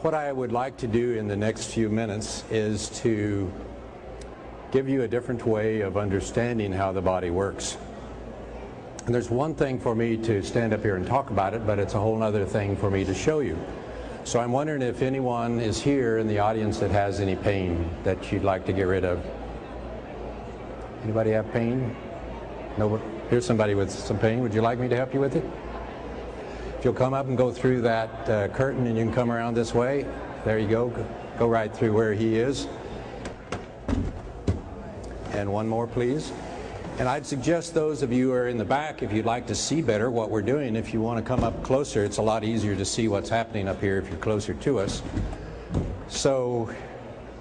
What I would like to do in the next few minutes is to give you a different way of understanding how the body works. And there's one thing for me to stand up here and talk about it, but it's a whole other thing for me to show you. So I'm wondering if anyone is here in the audience that has any pain that you'd like to get rid of. Anybody have pain? No. Here's somebody with some pain. Would you like me to help you with it? If you'll come up and go through that curtain, and you can come around this way. There you go. Go right through where he is. And one more, please. And I'd suggest those of you who are in the back, if you'd like to see better what we're doing, if you want to come up closer, it's a lot easier to see what's happening up here if you're closer to us. So,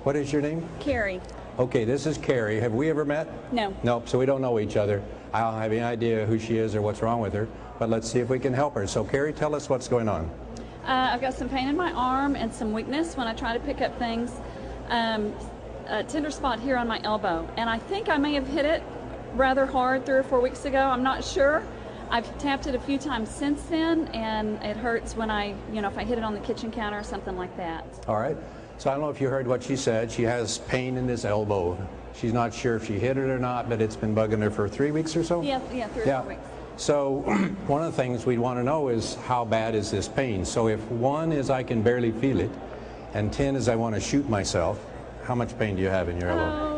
what is your name? Carrie. Okay, this is Carrie. Have we ever met? No. Nope, so we don't know each other. I don't have any idea who she is or what's wrong with her, but let's see if we can help her. So Carrie, tell us what's going on. I've got some pain in my arm and some weakness when I try to pick up things. A tender spot here on my elbow, and I think I may have hit it rather hard 3 or 4 weeks ago. I'm not sure. I've tapped it a few times since then, and it hurts when if I hit it on the kitchen counter or something like that. All right. So I don't know if you heard what she said. She has pain in this elbow. She's not sure if she hit it or not, but it's been bugging her for 3 weeks or so? Yeah, 3 or 4 weeks. So one of the things we want to know is how bad is this pain? So if 1 is I can barely feel it, and 10 is I want to shoot myself, how much pain do you have in your elbow?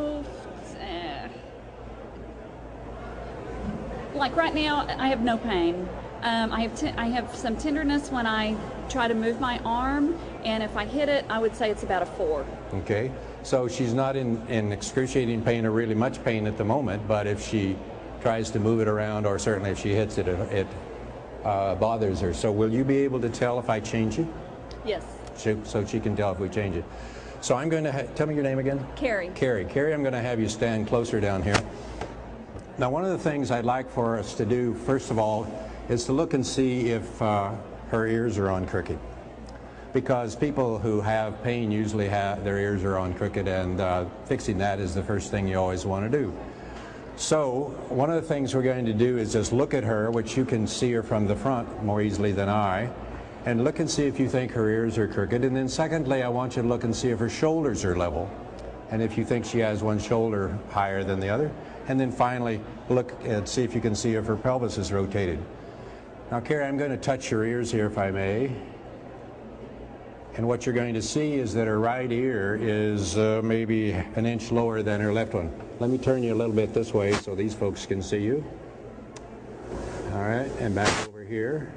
Like right now, I have no pain. I have some tenderness when I try to move my arm, and if I hit it, I would say it's about a 4. Okay, so she's not in excruciating pain or really much pain at the moment, but if she tries to move it around, or certainly if she hits it, it bothers her. So will you be able to tell if I change it? Yes. So she can tell if we change it. So I'm going to tell me your name again? Carrie. Carrie. Carrie, I'm going to have you stand closer down here. Now, one of the things I'd like for us to do, first of all, is to look and see if her ears are on crooked. Because people who have pain usually have their ears are on crooked, and fixing that is the first thing you always want to do. So one of the things we're going to do is just look at her, which you can see her from the front more easily than I, and look and see if you think her ears are crooked. And then secondly, I want you to look and see if her shoulders are level, and if you think she has one shoulder higher than the other. And then finally, look and see if you can see if her pelvis is rotated. Now, Carrie, I'm going to touch your ears here, if I may. And what you're going to see is that her right ear is maybe an inch lower than her left one. Let me turn you a little bit this way so these folks can see you. All right, and back over here.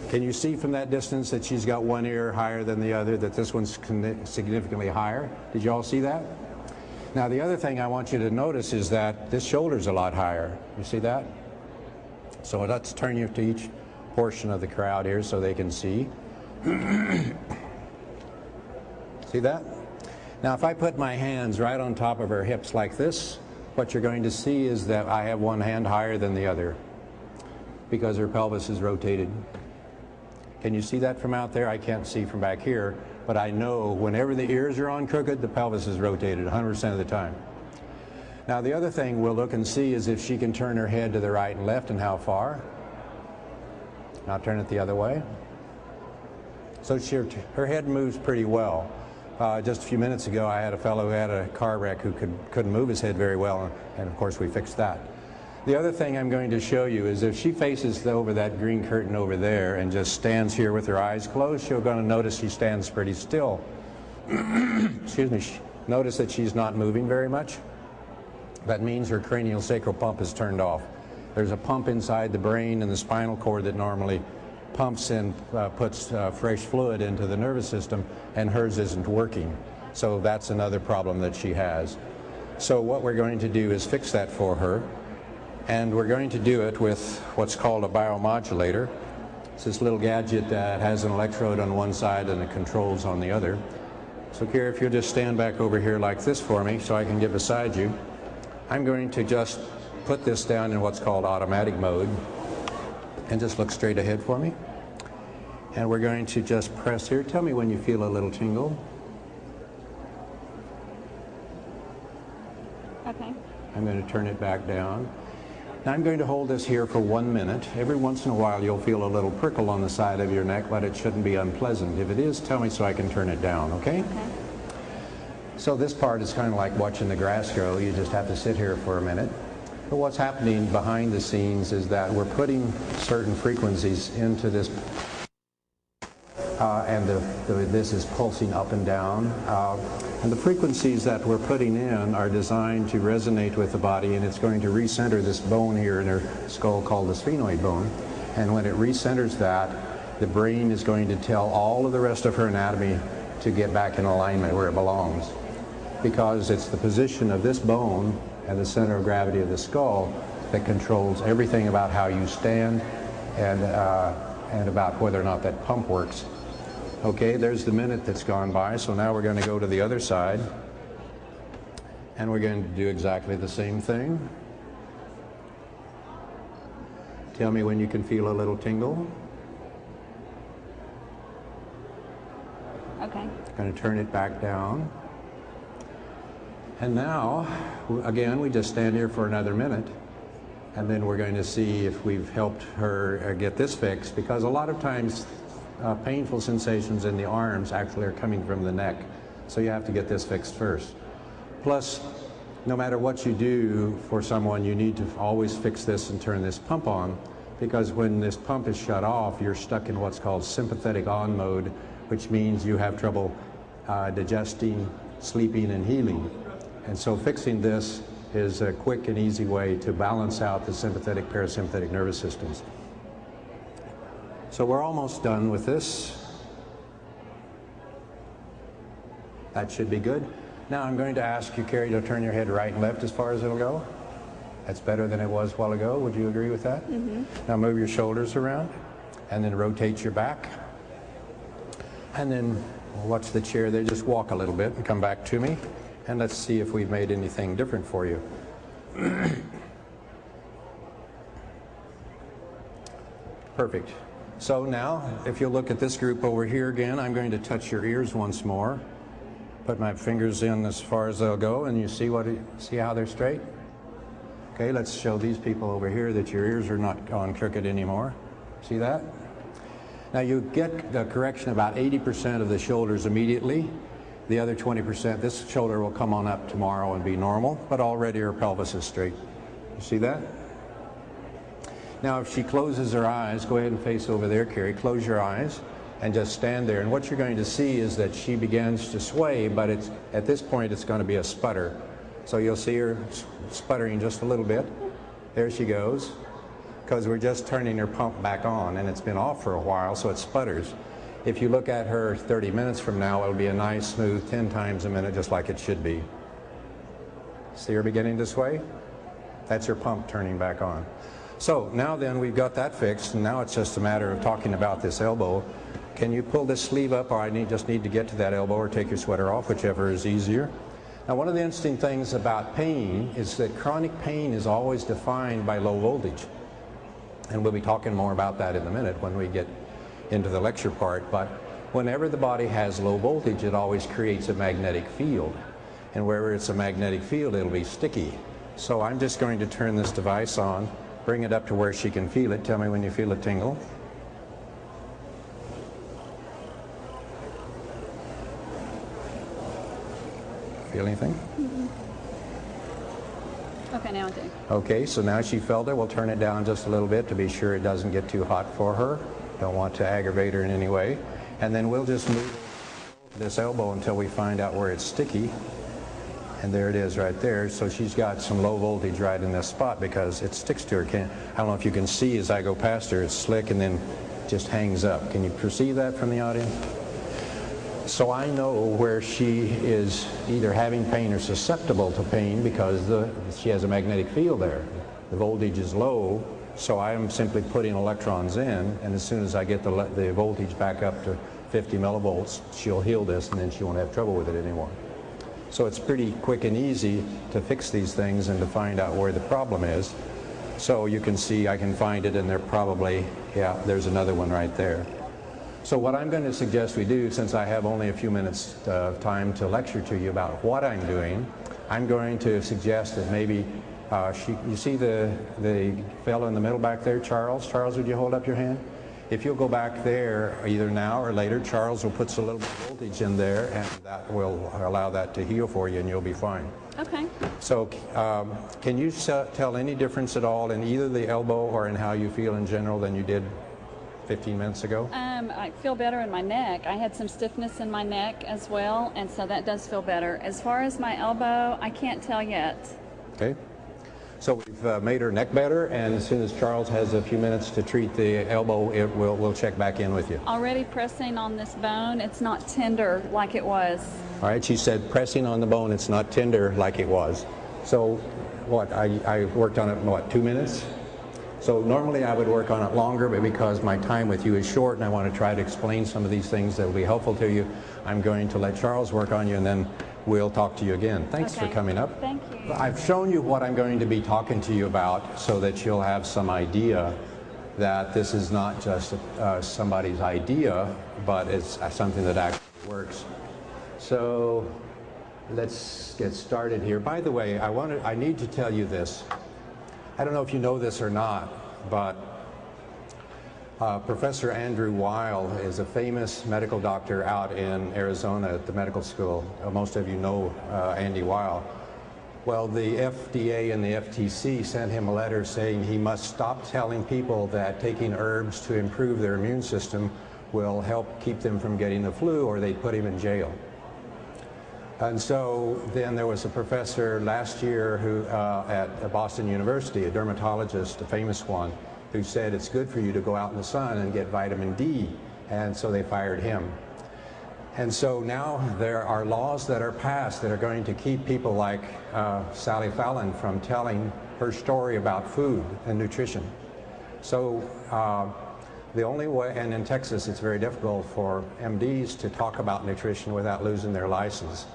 Can you see from that distance that she's got one ear higher than the other, that this one's significantly higher? Did you all see that? Now, the other thing I want you to notice is that this shoulder's a lot higher. You see that? So let's turn you to each portion of the crowd here so they can see. See that? Now, if I put my hands right on top of her hips like this, what you're going to see is that I have one hand higher than the other because her pelvis is rotated. Can you see that from out there? I can't see from back here, but I know whenever the ears are on crooked, the pelvis is rotated 100% of the time. Now, the other thing we'll look and see is if she can turn her head to the right and left, and how far. Now turn it the other way. So her head moves pretty well. Just a few minutes ago, I had a fellow who had a car wreck who couldn't move his head very well, and of course we fixed that. The other thing I'm going to show you is if she faces over that green curtain over there and just stands here with her eyes closed, you're going to notice she stands pretty still. Excuse me. Notice that she's not moving very much. That means her cranial sacral pump is turned off. There's a pump inside the brain and the spinal cord that normally pumps in, puts fresh fluid into the nervous system, and hers isn't working. So that's another problem that she has. So what we're going to do is fix that for her, and we're going to do it with what's called a biomodulator. It's this little gadget that has an electrode on one side and the controls on the other. So Kira, if you'll just stand back over here like this for me so I can get beside you. I'm going to just put this down in what's called automatic mode, and just look straight ahead for me. And we're going to just press here. Tell me when you feel a little tingle. Okay. I'm going to turn it back down. Now I'm going to hold this here for 1 minute. Every once in a while you'll feel a little prickle on the side of your neck, but it shouldn't be unpleasant. If it is, tell me so I can turn it down, okay? Okay. So this part is kind of like watching the grass grow. You just have to sit here for a minute. But what's happening behind the scenes is that we're putting certain frequencies into this, and this is pulsing up and down. And the frequencies that we're putting in are designed to resonate with the body, and it's going to recenter this bone here in her skull called the sphenoid bone. And when it recenters that, the brain is going to tell all of the rest of her anatomy to get back in alignment where it belongs. Because it's the position of this bone and the center of gravity of the skull that controls everything about how you stand and about whether or not that pump works. Okay, there's the minute that's gone by, so now we're going to go to the other side, and we're going to do exactly the same thing. Tell me when you can feel a little tingle. Okay. Going to turn it back down. And now, again, we just stand here for another minute, and then we're going to see if we've helped her get this fixed, because a lot of times painful sensations in the arms actually are coming from the neck. So you have to get this fixed first. Plus, no matter what you do for someone, you need to always fix this and turn this pump on, because when this pump is shut off, you're stuck in what's called sympathetic on mode, which means you have trouble digesting, sleeping, and healing. And so fixing this is a quick and easy way to balance out the sympathetic, parasympathetic nervous systems. So we're almost done with this. That should be good. Now I'm going to ask you, Carrie, to turn your head right and left as far as it'll go. That's better than it was a while ago. Would you agree with that? Mm-hmm. Now move your shoulders around, and then rotate your back. And then watch the chair there. Just walk a little bit and come back to me. And let's see if we've made anything different for you. Perfect. So now, if you look at this group over here again, I'm going to touch your ears once more. Put my fingers in as far as they'll go, and you see how they're straight? Okay, let's show these people over here that your ears are not gone crooked anymore. See that? Now you get the correction about 80% of the shoulders immediately. The other 20%, this shoulder will come on up tomorrow and be normal, but already her pelvis is straight. You see that? Now if she closes her eyes, go ahead and face over there, Carrie. Close your eyes and just stand there. And what you're going to see is that she begins to sway, but at this point it's going to be a sputter. So you'll see her sputtering just a little bit. There she goes, because we're just turning her pump back on, and it's been off for a while, so it sputters. If you look at her 30 minutes from now, it'll be a nice, smooth 10 times a minute, just like it should be. See her beginning to sway? That's her pump turning back on. So now then, we've got that fixed, and now it's just a matter of talking about this elbow. Can you pull this sleeve up, or just need to get to that elbow, or take your sweater off, whichever is easier. Now, one of the interesting things about pain is that chronic pain is always defined by low voltage. And we'll be talking more about that in a minute when we get into the lecture part. But whenever the body has low voltage, it always creates a magnetic field. And wherever it's a magnetic field, it'll be sticky. So I'm just going to turn this device on, bring it up to where she can feel it. Tell me when you feel it tingle. Feel anything? Mm-hmm. Okay, now I do. Okay, so now she felt it. We'll turn it down just a little bit to be sure it doesn't get too hot for her. Don't want to aggravate her in any way. And then we'll just move this elbow until we find out where it's sticky. And there it is right there. So she's got some low voltage right in this spot because it sticks to her. I don't know if you can see as I go past her, it's slick and then just hangs up. Can you perceive that from the audience? So I know where she is either having pain or susceptible to pain because she has a magnetic field there. The voltage is low, so I am simply putting electrons in, and as soon as I get the voltage back up to 50 millivolts, she'll heal this, and then she won't have trouble with it anymore. So it's pretty quick and easy to fix these things and to find out where the problem is. So you can see I can find it, and they're probably, yeah, there's another one right there. So what I'm going to suggest we do, since I have only a few minutes of time to lecture to you about what I'm doing, I'm going to suggest that maybe You see the fellow in the middle back there, Charles? Charles, would you hold up your hand? If you'll go back there, either now or later, Charles will put a little bit of voltage in there, and that will allow that to heal for you, and you'll be fine. Okay. So can you tell any difference at all in either the elbow or in how you feel in general than you did 15 minutes ago? I feel better in my neck. I had some stiffness in my neck as well, and so that does feel better. As far as my elbow, I can't tell yet. Okay. So we've made her neck better, and as soon as Charles has a few minutes to treat the elbow, we'll check back in with you. Already pressing on this bone, it's not tender like it was. All right, she said pressing on the bone, it's not tender like it was. So what, I worked on it, what, 2 minutes? So normally I would work on it longer, but because my time with you is short and I want to try to explain some of these things that will be helpful to you, I'm going to let Charles work on you, and then we'll talk to you again. Thanks for coming up. Thank you. I've shown you what I'm going to be talking to you about so that you'll have some idea that this is not just somebody's idea, but it's something that actually works. So let's get started here. By the way, I need to tell you this. I don't know if you know this or not, but Professor Andrew Weil is a famous medical doctor out in Arizona at the medical school. Most of you know Andy Weil. Well, the FDA and the FTC sent him a letter saying he must stop telling people that taking herbs to improve their immune system will help keep them from getting the flu, or they'd put him in jail. And so then there was a professor last year who, at Boston University, a dermatologist, a famous one, who said it's good for you to go out in the sun and get vitamin D, and so they fired him. And so now there are laws that are passed that are going to keep people like Sally Fallon from telling her story about food and nutrition. So the only way, and in Texas it's very difficult for MDs to talk about nutrition without losing their license.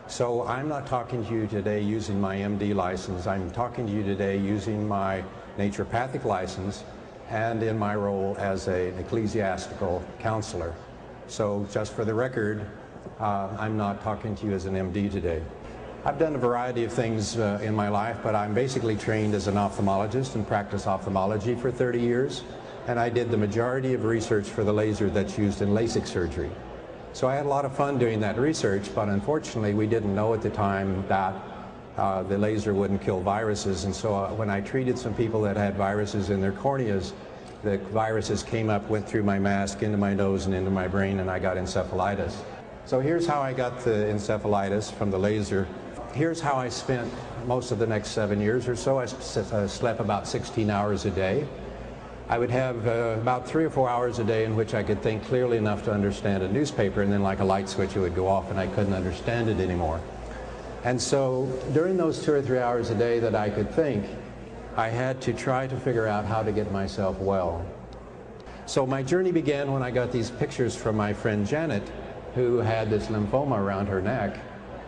So I'm not talking to you today using my MD license. I'm talking to you today using my naturopathic license and in my role as an ecclesiastical counselor. So just for the record, I'm not talking to you as an MD today. I've done a variety of things in my life, but I'm basically trained as an ophthalmologist and practiced ophthalmology for 30 years. And I did the majority of research for the laser that's used in LASIK surgery. So I had a lot of fun doing that research, but unfortunately we didn't know at the time that the laser wouldn't kill viruses. And so when I treated some people that had viruses in their corneas, the viruses came up, went through my mask, into my nose and into my brain, and I got encephalitis. So here's how I got the encephalitis from the laser. Here's how I spent most of the next 7 years or so. I slept about 16 hours a day. I would have about 3 or 4 hours a day in which I could think clearly enough to understand a newspaper, and then like a light switch it would go off and I couldn't understand it anymore. And so during those 2 or 3 hours a day that I could think, I had to try to figure out how to get myself well. So my journey began when I got these pictures from my friend Janet, who had this lymphoma around her neck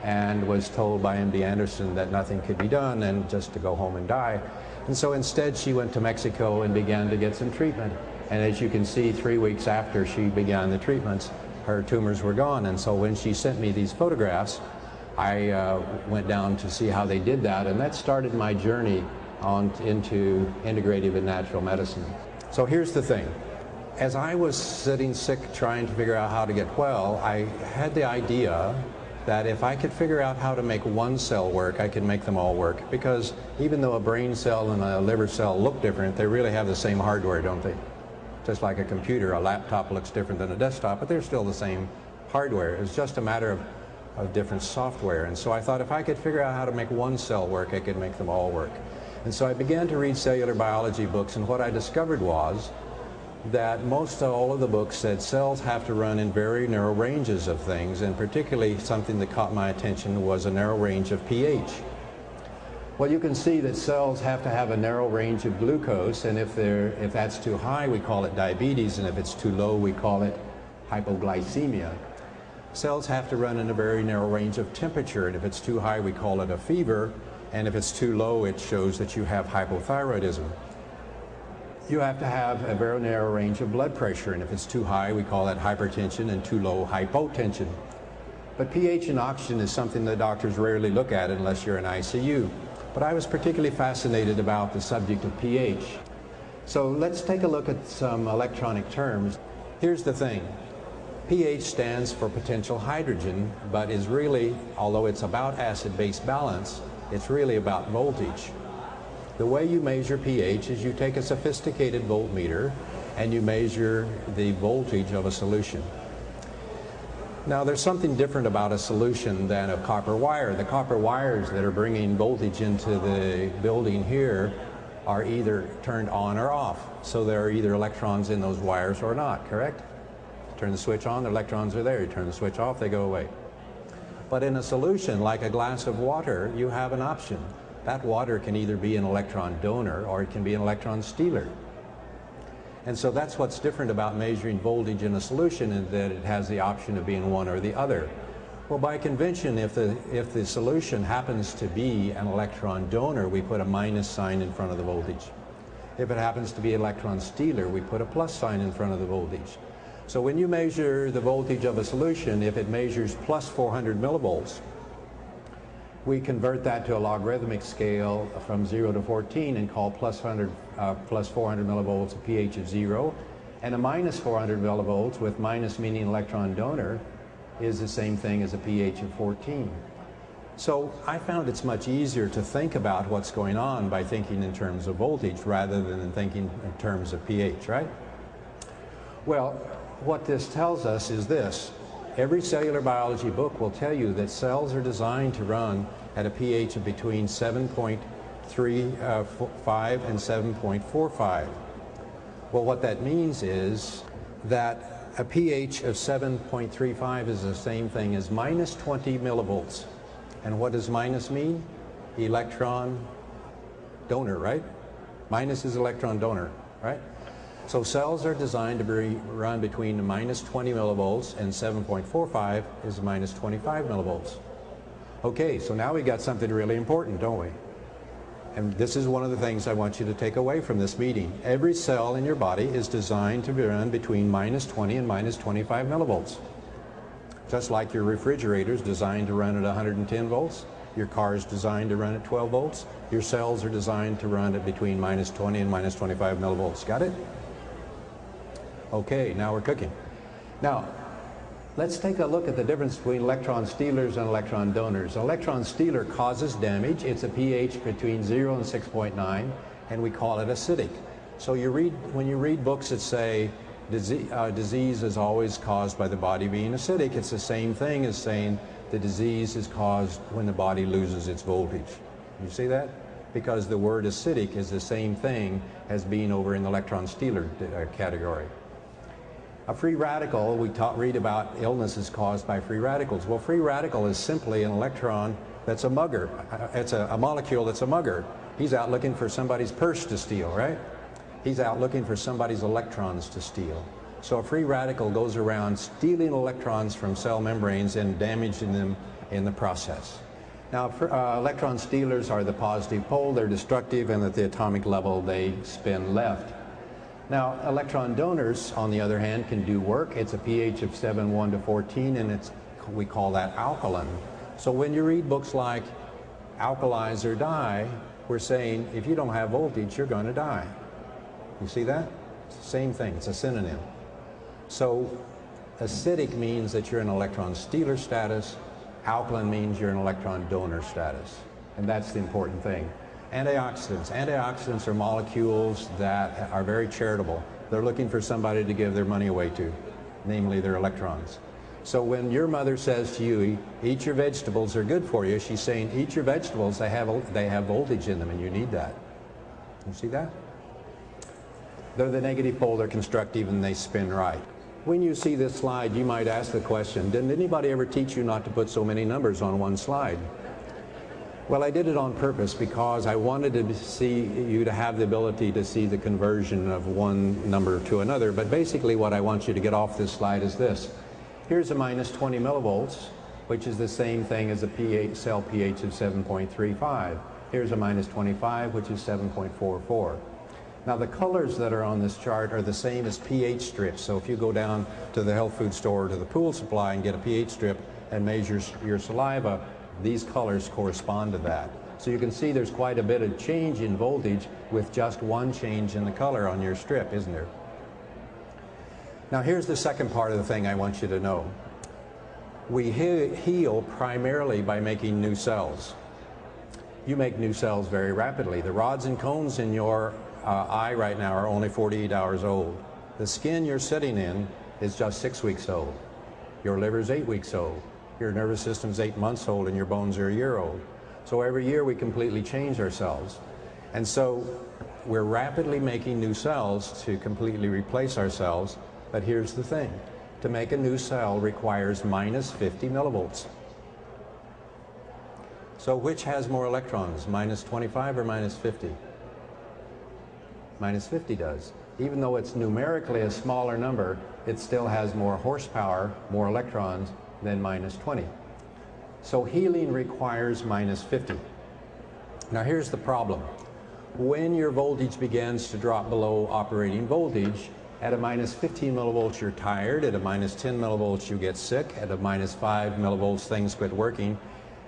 and was told by MD Anderson that nothing could be done and just to go home and die. And so instead she went to Mexico and began to get some treatment. And as you can see, 3 weeks after she began the treatments, her tumors were gone. And so when she sent me these photographs, I went down to see how they did that, and that started my journey on into integrative and natural medicine. So here's the thing. As I was sitting sick trying to figure out how to get well, I had the idea that if I could figure out how to make one cell work, I could make them all work. Because even though a brain cell and a liver cell look different, they really have the same hardware, don't they? Just like a computer, a laptop looks different than a desktop, but they're still the same hardware. It's just a matter of different software. And so I thought if I could figure out how to make one cell work, I could make them all work. And so I began to read cellular biology books, and what I discovered was that most all of the books said cells have to run in very narrow ranges of things, and particularly something that caught my attention was a narrow range of pH. Well, you can see that cells have to have a narrow range of glucose, and if that's too high, we call it diabetes, and if it's too low, we call it hypoglycemia. Cells have to run in a very narrow range of temperature, and if it's too high, we call it a fever, and if it's too low, it shows that you have hypothyroidism. You have to have a very narrow range of blood pressure, and if it's too high, we call that hypertension, and too low, hypotension. But pH and oxygen is something that doctors rarely look at unless you're in ICU. But I was particularly fascinated about the subject of pH. So let's take a look at some electronic terms. Here's the thing. pH stands for potential hydrogen, but is really, although it's about acid-base balance, it's really about voltage. The way you measure pH is you take a sophisticated voltmeter and you measure the voltage of a solution. Now there's something different about a solution than a copper wire. The copper wires that are bringing voltage into the building here are either turned on or off. So there are either electrons in those wires or not, correct? Turn the switch on, the electrons are there. You turn the switch off, they go away. But in a solution like a glass of water, you have an option. That water can either be an electron donor or it can be an electron stealer. And so that's what's different about measuring voltage in a solution, is that it has the option of being one or the other. Well, by convention, if the solution happens to be an electron donor, we put a minus sign in front of the voltage. If it happens to be an electron stealer, we put a plus sign in front of the voltage. So when you measure the voltage of a solution, if it measures plus 400 millivolts, we convert that to a logarithmic scale from 0 to 14 and call plus 400 millivolts a pH of 0, and a minus 400 millivolts, with minus meaning electron donor, is the same thing as a pH of 14. So I found it's much easier to think about what's going on by thinking in terms of voltage rather than thinking in terms of pH, right? Well, what this tells us is this. Every cellular biology book will tell you that cells are designed to run at a pH of between 7.35 and 7.45. Well, what that means is that a pH of 7.35 is the same thing as minus 20 millivolts. And what does minus mean? Electron donor, right? Minus is electron donor, right? So cells are designed to run between minus 20 millivolts and 7.45 is minus 25 millivolts. Okay, so now we got something really important, don't we? And this is one of the things I want you to take away from this meeting. Every cell in your body is designed to run between minus 20 and minus 25 millivolts. Just like your refrigerator is designed to run at 110 volts, your car is designed to run at 12 volts, your cells are designed to run at between minus 20 and minus 25 millivolts. Got it? Okay, now we're cooking. Now, let's take a look at the difference between electron stealers and electron donors. An electron stealer causes damage. It's a pH between 0 and 6.9, and we call it acidic. So when you read books that say disease is always caused by the body being acidic, it's the same thing as saying the disease is caused when the body loses its voltage. You see that? Because the word acidic is the same thing as being over in the electron stealer category. A free radical, we read about illnesses caused by free radicals. Well, free radical is simply an electron that's a mugger. It's a molecule that's a mugger. He's out looking for somebody's purse to steal, right? He's out looking for somebody's electrons to steal. So a free radical goes around stealing electrons from cell membranes and damaging them in the process. Now, electron stealers are the positive pole. They're destructive, and at the atomic level, they spin left. Now, electron donors, on the other hand, can do work. It's a pH of 7.1 to 14, and we call that alkaline. So when you read books like Alkalize or Die, we're saying if you don't have voltage, you're going to die. You see that? It's the same thing. It's a synonym. So acidic means that you're in electron stealer status. Alkaline means you're in electron donor status. And that's the important thing. Antioxidants. Antioxidants are molecules that are very charitable. They're looking for somebody to give their money away to, namely their electrons. So when your mother says to you, eat your vegetables, they're good for you, she's saying, eat your vegetables, they have voltage in them and you need that. You see that? They're the negative pole, they're constructive, and they spin right. When you see this slide, you might ask the question, didn't anybody ever teach you not to put so many numbers on one slide? Well, I did it on purpose because I wanted to see you to have the ability to see the conversion of one number to another. But basically what I want you to get off this slide is this. Here's a minus 20 millivolts, which is the same thing as a cell pH of 7.35. Here's a minus 25, which is 7.44. Now the colors that are on this chart are the same as pH strips. So if you go down to the health food store or to the pool supply and get a pH strip and measure your saliva, these colors correspond to that. So you can see there's quite a bit of change in voltage with just one change in the color on your strip, isn't there? Now here's the second part of the thing I want you to know. We heal primarily by making new cells. You make new cells very rapidly. The rods and cones in your eye right now are only 48 hours old. The skin you're sitting in is just 6 weeks old. Your liver's 8 weeks old. Your nervous system's 8 months old, and your bones are a year old. So every year we completely change ourselves. And so we're rapidly making new cells to completely replace ourselves. But here's the thing. To make a new cell requires minus 50 millivolts. So which has more electrons, minus 25 or minus 50? Minus 50 does. Even though it's numerically a smaller number, it still has more horsepower, more electrons than minus 20. So healing requires minus 50. Now here's the problem. When your voltage begins to drop below operating voltage, at a minus 15 millivolts you're tired, at a minus 10 millivolts you get sick, at a minus 5 millivolts things quit working,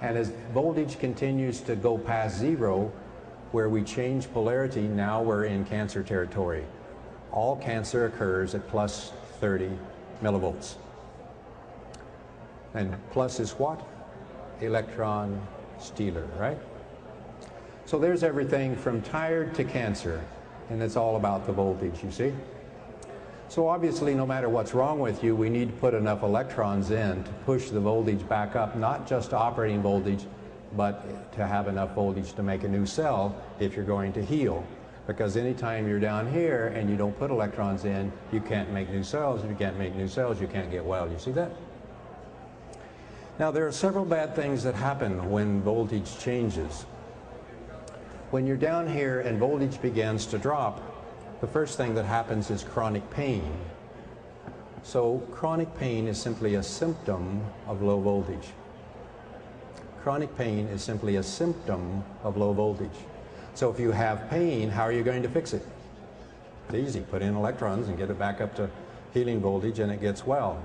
and as voltage continues to go past zero, where we change polarity, now we're in cancer territory. All cancer occurs at plus 30 millivolts. And plus is what? Electron stealer, right? So there's everything from tired to cancer, and it's all about the voltage, you see? So obviously, no matter what's wrong with you, we need to put enough electrons in to push the voltage back up, not just to operating voltage, but to have enough voltage to make a new cell if you're going to heal. Because anytime you're down here and you don't put electrons in, you can't make new cells. If you can't make new cells, you can't get well. You see that? Now, there are several bad things that happen when voltage changes. When you're down here and voltage begins to drop, the first thing that happens is chronic pain. So chronic pain is simply a symptom of low voltage. Chronic pain is simply a symptom of low voltage. So if you have pain, how are you going to fix it? It's easy. Put in electrons and get it back up to healing voltage and it gets well.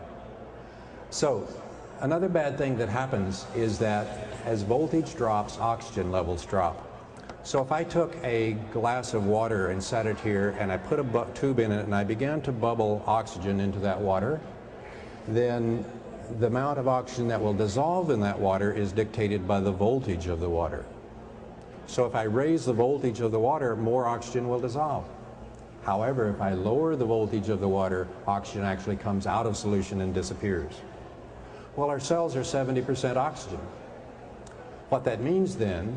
So another bad thing that happens is that as voltage drops, oxygen levels drop. So if I took a glass of water and set it here and I put a tube in it and I began to bubble oxygen into that water, then the amount of oxygen that will dissolve in that water is dictated by the voltage of the water. So if I raise the voltage of the water, more oxygen will dissolve. However, if I lower the voltage of the water, oxygen actually comes out of solution and disappears. Well, our cells are 70% oxygen. What that means then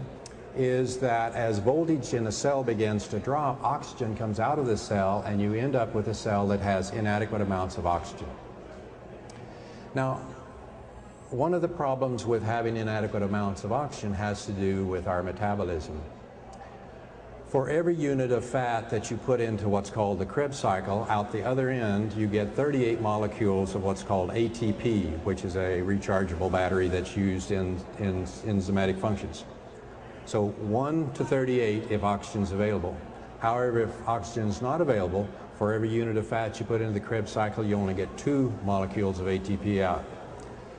is that as voltage in a cell begins to drop, oxygen comes out of the cell and you end up with a cell that has inadequate amounts of oxygen. Now, one of the problems with having inadequate amounts of oxygen has to do with our metabolism. For every unit of fat that you put into what's called the Krebs cycle, out the other end you get 38 molecules of what's called ATP, which is a rechargeable battery that's used in enzymatic functions. So 1 to 38 if oxygen is available. However, if oxygen is not available, for every unit of fat you put into the Krebs cycle, you only get 2 molecules of ATP out.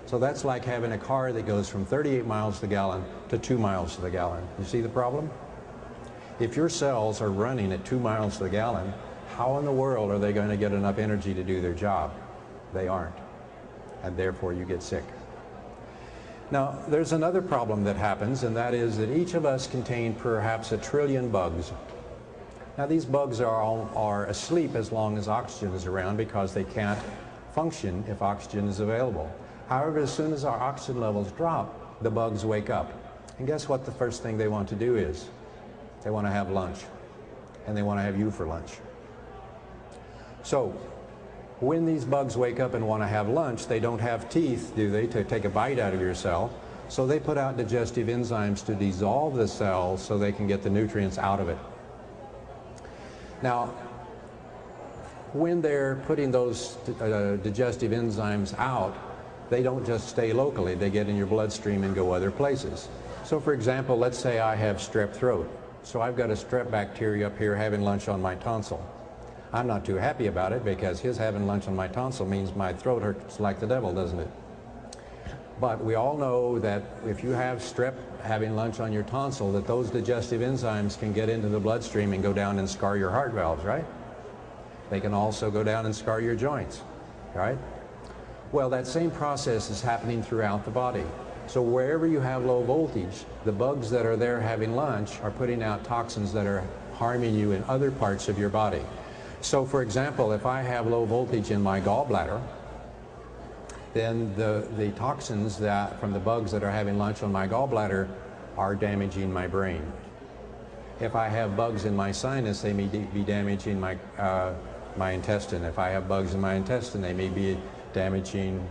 So that's like having a car that goes from 38 miles to the gallon to 2 miles to the gallon. You see the problem? If your cells are running at 2 miles to the gallon, how in the world are they going to get enough energy to do their job? They aren't. And therefore you get sick. Now, there's another problem that happens, and that is that each of us contain perhaps 1 trillion bugs. Now, these bugs are asleep as long as oxygen is around because they can't function if oxygen is available. However, as soon as our oxygen levels drop, the bugs wake up. And guess what the first thing they want to do is? They want to have lunch. And they want to have you for lunch. So, when these bugs wake up and want to have lunch, they don't have teeth, do they, to take a bite out of your cell. So they put out digestive enzymes to dissolve the cell so they can get the nutrients out of it. Now, when they're putting those digestive enzymes out, they don't just stay locally. They get in your bloodstream and go other places. So for example, let's say I have strep throat. So I've got a strep bacteria up here having lunch on my tonsil. I'm not too happy about it because his having lunch on my tonsil means my throat hurts like the devil, doesn't it? But we all know that if you have strep having lunch on your tonsil, that those digestive enzymes can get into the bloodstream and go down and scar your heart valves, right? They can also go down and scar your joints, right? Well, that same process is happening throughout the body. So wherever you have low voltage, the bugs that are there having lunch are putting out toxins that are harming you in other parts of your body. So for example, if I have low voltage in my gallbladder, then the toxins that from the bugs that are having lunch on my gallbladder are damaging my brain. If I have bugs in my sinus, they may be damaging my intestine. If I have bugs in my intestine, they may be damaging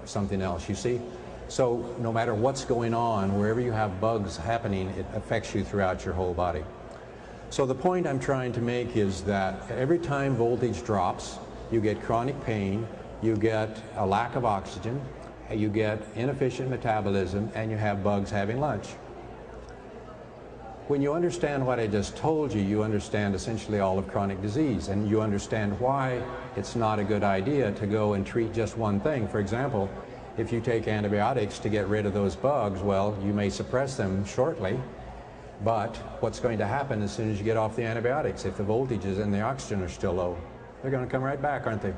something else, you see? So no matter what's going on, wherever you have bugs happening, it affects you throughout your whole body. So the point I'm trying to make is that every time voltage drops, you get chronic pain, you get a lack of oxygen, you get inefficient metabolism, and you have bugs having lunch. When you understand what I just told you, you understand essentially all of chronic disease, and you understand why it's not a good idea to go and treat just one thing. For example, if you take antibiotics to get rid of those bugs, well, you may suppress them shortly, but what's going to happen as soon as you get off the antibiotics, if the voltages and the oxygen are still low, they're going to come right back, aren't they?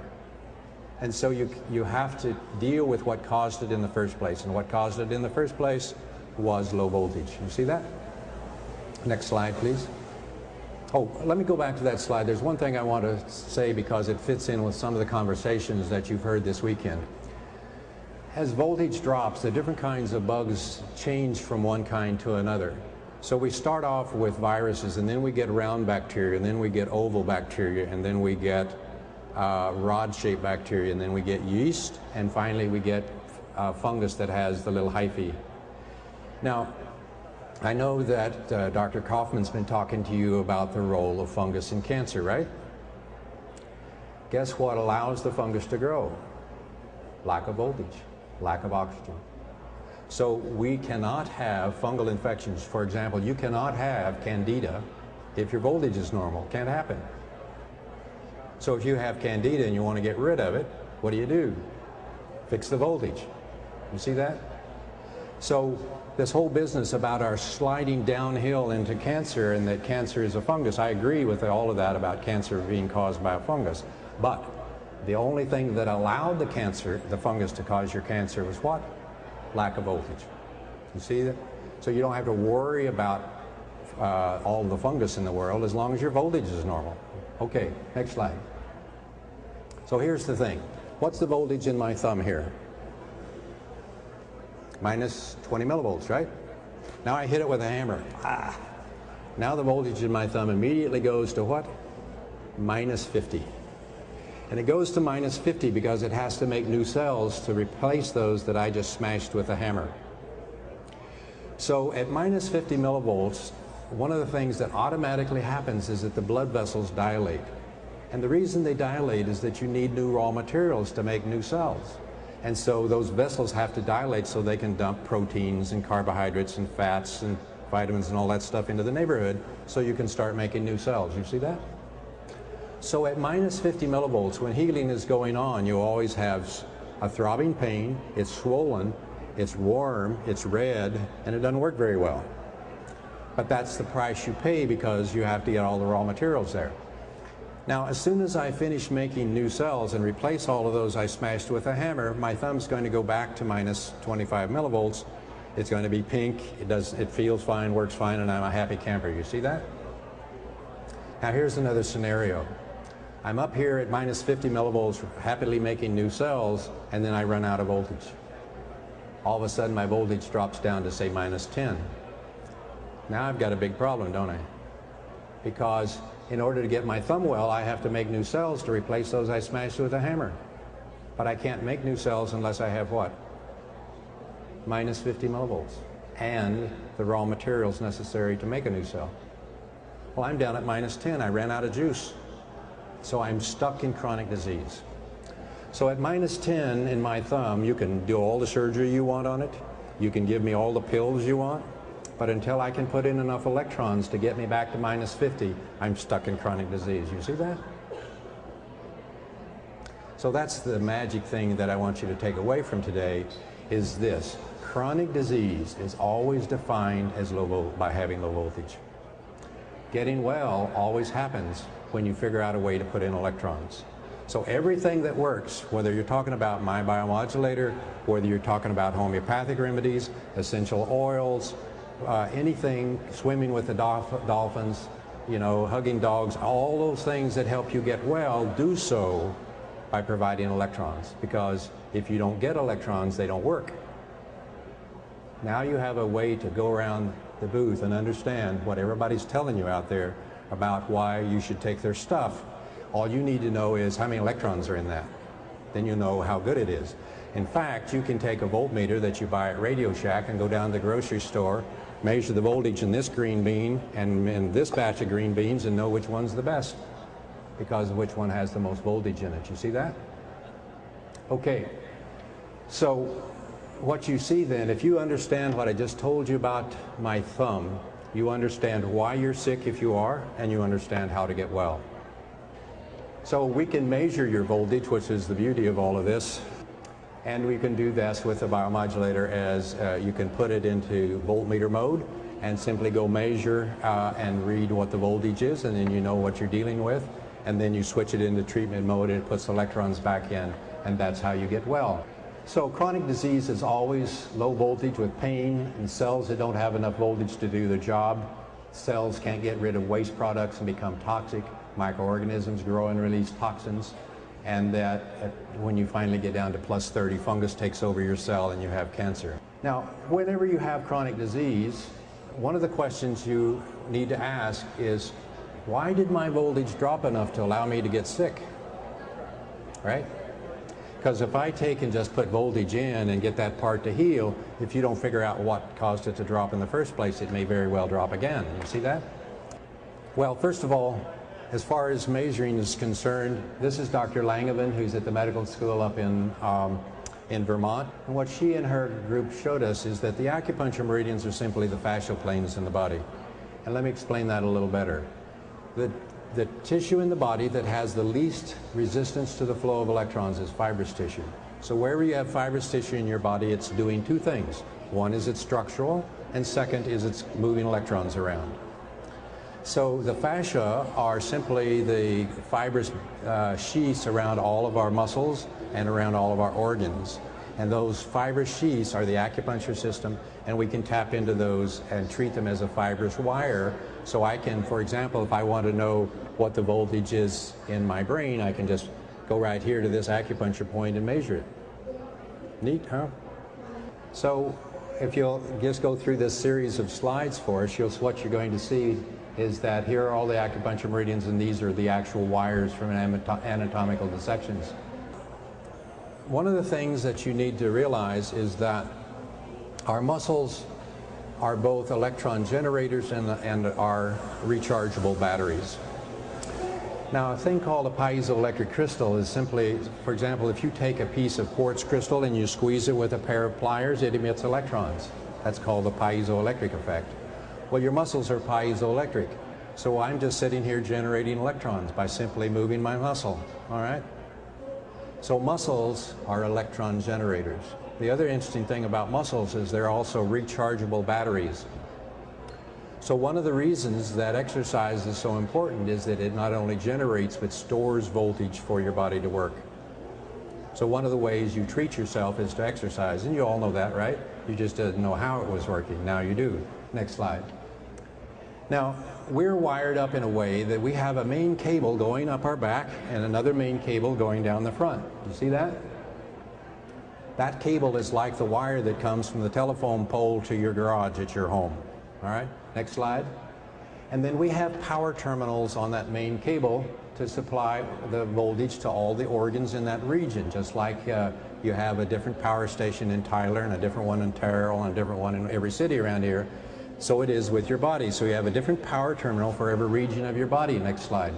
And so you have to deal with what caused it in the first place, and what caused it in the first place was low voltage. You see that? Next slide, please. Oh, let me go back to that slide. There's one thing I want to say because it fits in with some of the conversations that you've heard this weekend. As voltage drops, the different kinds of bugs change from one kind to another. So we start off with viruses, and then we get round bacteria, and then we get oval bacteria, and then we get rod-shaped bacteria, and then we get yeast, and finally we get fungus that has the little hyphae. Now, I know that Dr. Kaufman's been talking to you about the role of fungus in cancer, right? Guess what allows the fungus to grow? Lack of voltage, lack of oxygen. So we cannot have fungal infections. For example, you cannot have candida if your voltage is normal. Can't happen. So if you have candida and you want to get rid of it, what do? Fix the voltage. You see that? So this whole business about our sliding downhill into cancer and that cancer is a fungus, I agree with all of that about cancer being caused by a fungus. But the only thing that allowed the fungus to cause your cancer was what? Lack of voltage. You see that? So you don't have to worry about all the fungus in the world as long as your voltage is normal. Okay, next slide. So here's the thing. What's the voltage in my thumb here? Minus 20 millivolts, right? Now I hit it with a hammer. Ah. Now the voltage in my thumb immediately goes to what? Minus 50. And it goes to minus 50 because it has to make new cells to replace those that I just smashed with a hammer. So at minus 50 millivolts, one of the things that automatically happens is that the blood vessels dilate. And the reason they dilate is that you need new raw materials to make new cells. And so those vessels have to dilate so they can dump proteins and carbohydrates and fats and vitamins and all that stuff into the neighborhood so you can start making new cells. You see that? So at minus 50 millivolts, when healing is going on, you always have a throbbing pain, it's swollen, it's warm, it's red, and it doesn't work very well. But that's the price you pay because you have to get all the raw materials there. Now, as soon as I finish making new cells and replace all of those I smashed with a hammer, my thumb's going to go back to minus 25 millivolts. It's going to be pink, it feels fine, works fine, and I'm a happy camper. You see that? Now here's another scenario. I'm up here at minus 50 millivolts happily making new cells, and then I run out of voltage. All of a sudden my voltage drops down to say minus 10. Now I've got a big problem, don't I? Because in order to get my thumb well, I have to make new cells to replace those I smashed with a hammer. But I can't make new cells unless I have what? Minus 50 millivolts and the raw materials necessary to make a new cell. Well, I'm down at minus 10. I ran out of juice. So I'm stuck in chronic disease. So at minus 10 in my thumb, you can do all the surgery you want on it. You can give me all the pills you want. But until I can put in enough electrons to get me back to minus 50, I'm stuck in chronic disease. You see that? So that's the magic thing that I want you to take away from today, is this. Chronic disease is always defined as by having low voltage. Getting well always happens when you figure out a way to put in electrons. So everything that works, whether you're talking about my biomodulator, whether you're talking about homeopathic remedies, essential oils, anything, swimming with the dolphins, you know, hugging dogs, all those things that help you get well, do so by providing electrons. Because if you don't get electrons, they don't work. Now you have a way to go around the booth and understand what everybody's telling you out there about why you should take their stuff. All you need to know is how many electrons are in that. Then you know how good it is. In fact, you can take a voltmeter that you buy at Radio Shack and go down to the grocery store, measure the voltage in this green bean and in this batch of green beans and know which one's the best because of which one has the most voltage in it. You see that? Okay. So what you see then, if you understand what I just told you about my thumb, you understand why you're sick if you are, and you understand how to get well. So we can measure your voltage, which is the beauty of all of this, and we can do this with a biomodulator as you can put it into voltmeter mode and simply go measure and read what the voltage is, and then you know what you're dealing with, and then you switch it into treatment mode and it puts electrons back in, and that's how you get well. So chronic disease is always low voltage with pain and cells that don't have enough voltage to do their job. Cells can't get rid of waste products and become toxic. Microorganisms grow and release toxins. And that when you finally get down to plus 30, fungus takes over your cell and you have cancer. Now, whenever you have chronic disease, one of the questions you need to ask is, why did my voltage drop enough to allow me to get sick? Right? Because if I take and just put voltage in and get that part to heal, if you don't figure out what caused it to drop in the first place, it may very well drop again. You see that? Well, first of all, as far as measuring is concerned, this is Dr. Langevin, who's at the medical school up in Vermont. And what she and her group showed us is that the acupuncture meridians are simply the fascial planes in the body. And let me explain that a little better. The tissue in the body that has the least resistance to the flow of electrons is fibrous tissue. So wherever you have fibrous tissue in your body, it's doing two things. One is it's structural, and second is it's moving electrons around. So the fascia are simply the fibrous sheaths around all of our muscles and around all of our organs. And those fibrous sheaths are the acupuncture system, and we can tap into those and treat them as a fibrous wire. So I can, for example, if I want to know what the voltage is in my brain, I can just go right here to this acupuncture point and measure it. Neat, huh? So if you'll just go through this series of slides for us, what you're going to see is that here are all the acupuncture meridians, and these are the actual wires from anatomical dissections. One of the things that you need to realize is that our muscles are both electron generators and are rechargeable batteries. Now, a thing called a piezoelectric crystal is simply, for example, if you take a piece of quartz crystal and you squeeze it with a pair of pliers, it emits electrons. That's called the piezoelectric effect. Well, your muscles are piezoelectric. So I'm just sitting here generating electrons by simply moving my muscle, all right? So muscles are electron generators. The other interesting thing about muscles is they're also rechargeable batteries. So one of the reasons that exercise is so important is that it not only generates but stores voltage for your body to work. So one of the ways you treat yourself is to exercise, and you all know that, right? You just didn't know how it was working. Now you do. Next slide. Now, we're wired up in a way that we have a main cable going up our back and another main cable going down the front. You see that? That cable is like the wire that comes from the telephone pole to your garage at your home. All right, next slide. And then we have power terminals on that main cable to supply the voltage to all the organs in that region, just like you have a different power station in Tyler and a different one in Terrell and a different one in every city around here. So it is with your body. So you have a different power terminal for every region of your body. Next slide.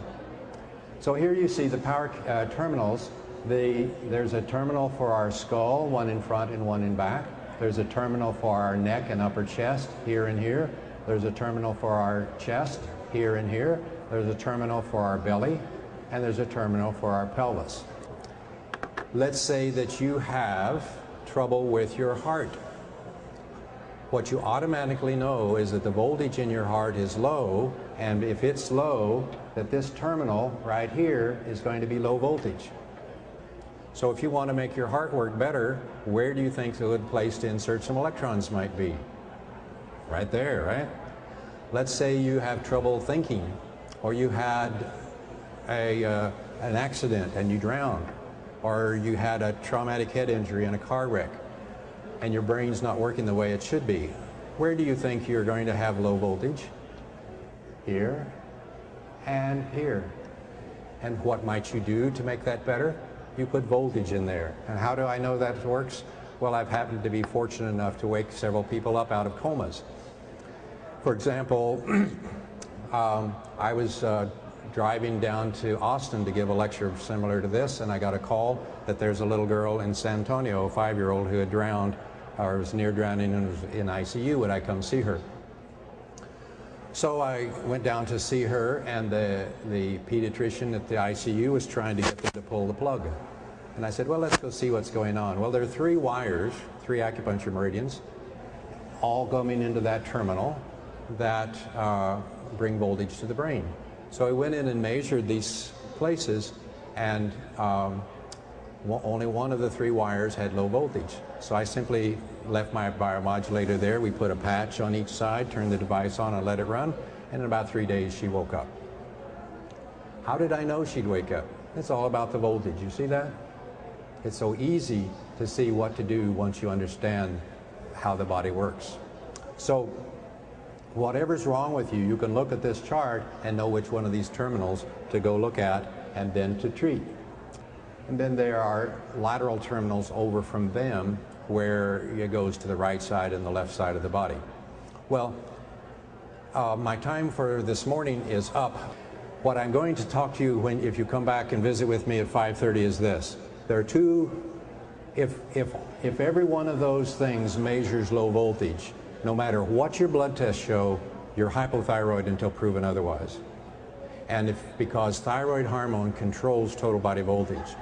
So here you see the power terminals. There's a terminal for our skull, one in front and one in back. There's a terminal for our neck and upper chest, here and here. There's a terminal for our chest, here and here. There's a terminal for our belly, and there's a terminal for our pelvis. Let's say that you have trouble with your heart. What you automatically know is that the voltage in your heart is low, and if it's low, that this terminal right here is going to be low voltage. So if you want to make your heart work better, where do you think a good place to insert some electrons might be? Right there, right? Let's say you have trouble thinking, or you had an accident and you drowned, or you had a traumatic head injury in a car wreck, and your brain's not working the way it should be. Where do you think you're going to have low voltage? Here and here. And what might you do to make that better? You put voltage in there. And how do I know that works? Well, I've happened to be fortunate enough to wake several people up out of comas. For example, I was driving down to Austin to give a lecture similar to this, and I got a call that there's a little girl in San Antonio, a 5-year-old, who had drowned or was near drowning and was in ICU. Would I come see her? So I went down to see her, and the pediatrician at the ICU was trying to get them to pull the plug. And I said, well, let's go see what's going on. Well, there are 3 wires, 3 acupuncture meridians, all coming into that terminal that bring voltage to the brain. So I went in and measured these places, and only one of the 3 wires had low voltage. So I simply left my biomodulator there. We put a patch on each side, turned the device on, and let it run. And in about 3 days, she woke up. How did I know she'd wake up? It's all about the voltage. You see that? It's so easy to see what to do once you understand how the body works. So whatever's wrong with you, you can look at this chart and know which one of these terminals to go look at and then to treat. And then there are lateral terminals over from them where it goes to the right side and the left side of the body. Well, my time for this morning is up. What I'm going to talk to you if you come back and visit with me at 5:30 is this. There are 2, if every one of those things measures low voltage, no matter what your blood tests show, you're hypothyroid until proven otherwise. And because thyroid hormone controls total body voltage,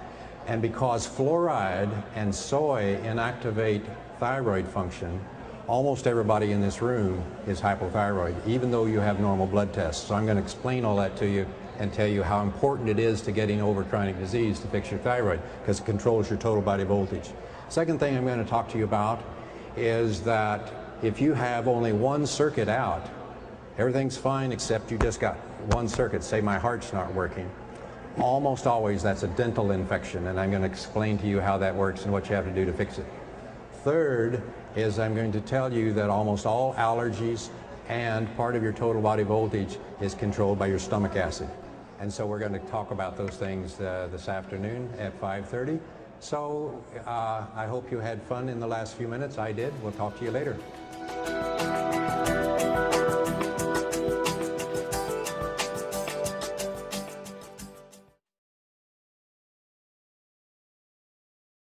and because fluoride and soy inactivate thyroid function, almost everybody in this room is hypothyroid, even though you have normal blood tests. So I'm going to explain all that to you and tell you how important it is to getting over chronic disease to fix your thyroid, because it controls your total body voltage. Second thing I'm going to talk to you about is that if you have only one circuit out, everything's fine except you just got one circuit, say my heart's not working. Almost always that's a dental infection, and I'm going to explain to you how that works and what you have to do to fix it. Third is I'm going to tell you that almost all allergies and part of your total body voltage is controlled by your stomach acid. And so we're going to talk about those things this afternoon at 5:30. So I hope you had fun in the last few minutes. I did. We'll talk to you later.